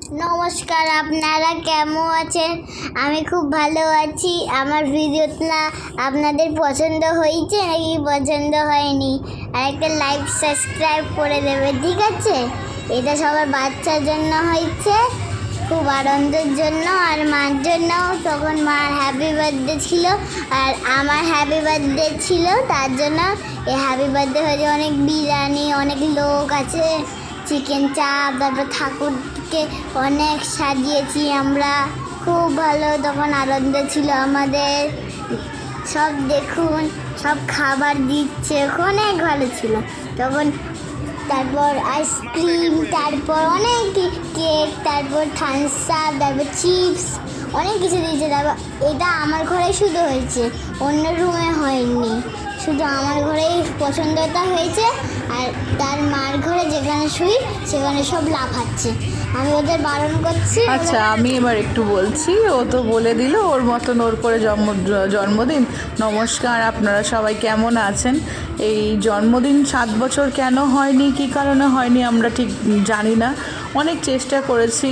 নমস্কার, আপনারা কেমন আছেন? আমি খুব ভালো আছি। আমার ভিডিওটা আপনাদের পছন্দ হয়েছে নাকি পছন্দ হয়নি, আর একটা লাইক সাবস্ক্রাইব করে দেবে, ঠিক আছে? এটা সবার বাচ্চার জন্য হয়েছে, খুব আনন্দের জন্য আর মার জন্য। তখন মার হ্যাপি বার্থডে ছিল আর আমার হ্যাপি বার্থডে ছিল, তার জন্য এই হ্যাপি বার্থডে হয়েছে। অনেক বিরিয়ানি, অনেক লোক আছে, চিকেন চাপ, তারপর ঠাকুরকে অনেক সাজিয়েছি আমরা, খুব ভালো তখন আনন্দ ছিল আমাদের। সব দেখুন, সব খাবার দিচ্ছে, অনেক ভালো ছিল তখন। তারপর আইসক্রিম, তারপর অনেক কেক, তারপর থামস আপ, তারপর চিপস, অনেক কিছু দিয়েছে। তারপর এটা আমার ঘরেই শুধু হয়েছে, অন্য রুমে হয়নি, শুধু আমার ঘরেই পছন্দটা হয়েছে। আর তার মার ঘরে যেখানে শুই সেখানে সব লাফাচ্ছে, আমি ওদের বারণ করছি। আচ্ছা, আমি এবার একটু বলছি, ও তো বলে দিল ওর মতন ওর করে জন্মদিন। নমস্কার, আপনারা সবাই কেমন আছেন? এই জন্মদিন 7 বছর কেন হয়নি, কী কারণে হয়নি আমরা ঠিক জানি না। অনেক চেষ্টা করেছি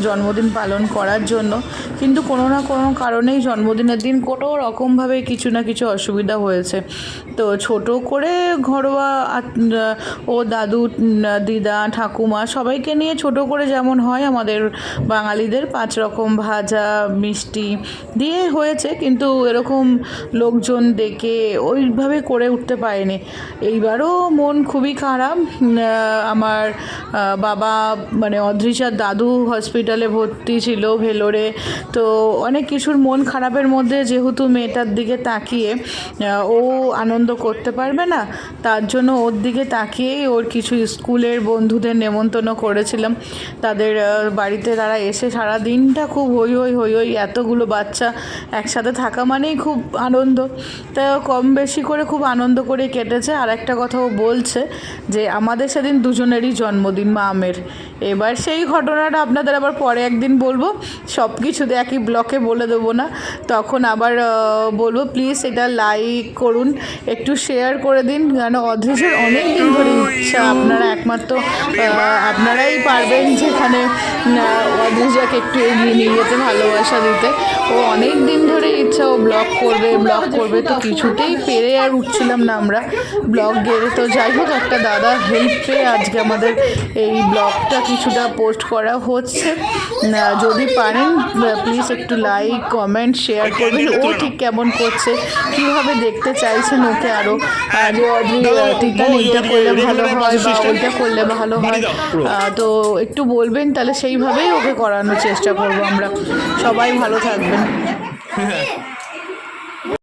জন্মদিন পালন করার জন্য, কিন্তু কোনো না কোনো কারণেই জন্মদিনের দিন কোনো রকমভাবে কিছু না কিছু অসুবিধা হয়েছে। তো ছোট করে ঘরোয়া ও দাদু, দিদা, ঠাকুমা সবাইকে নিয়ে ছোট করে যেমন হয় আমাদের বাঙালিদের 5 রকম ভাজা মিষ্টি দিয়ে হয়েছে, কিন্তু এরকম লোকজন ডেকে ওইভাবে করে উঠতে পারেনি। এইবারও মন খুবই খারাপ। আমার বাবা মানে অদৃশার দাদু হসপিটালে ভর্তি ছিল ভেলোরে, তো অনেক কিছুর মন খারাপের মধ্যে, যেহেতু মেয়েটার দিকে তাকিয়ে ও আনন্দ করতে পারবে না, তার জন্য ওর দিকে তাকিয়েই ওর কিছু স্কুলের বন্ধুদের নেমন্তন্ন করেছিলাম। তাদের বাড়িতে তারা এসে সারা দিনটা খুব হই হই, এতগুলো বাচ্চা একসাথে থাকা মানেই খুব আনন্দ। তা কম বেশি করে খুব আনন্দ করে কেটেছে। আর একটা কথাও বলছে যে আমাদের সেদিন দুজনেরই জন্মদিন মামের। এবার সেই ঘটনাটা আপনাদের আবার পরে একদিন বলবো, সব কিছুতে একই ব্লকে বলে দেবো না, তখন আবার বলবো। প্লিজ এটা লাইক করুন, একটু শেয়ার করে দিন, কেন অদৃশ্যের অনেক দিন ধরে ইচ্ছা, আপনারা একমাত্র আপনারাই পারবেন যেখানে অদৃশ্যকে একটু এগিয়ে নিয়ে যেতে, ভালোবাসা দিতে। ও অনেক দিন ধরে ইচ্ছা, ও ব্লগ করবে, তো কিছুতেই পেরে আর উঠছিলাম না আমরা ব্লগ গেড়ে। তো যাই হোক, একটা দাদার হেল্প পেয়ে আজকে আমাদের এই ব্লগটা কিছুটা পোস্ট করা হচ্ছে। যদি পারেন প্লিজ একটু লাইক, কমেন্ট, শেয়ার করবেন। ও ঠিক কেমন করছে, কীভাবে দেখতে চাইছেন ওকে আরও, যে টিকান এইটা করলে ভালো হয় বা ওইটা করলে ভালো হয়, তো একটু বলবেন, তাহলে সেইভাবেই ওকে করানোর চেষ্টা করবো আমরা। সবাই ভালো থাকবেন।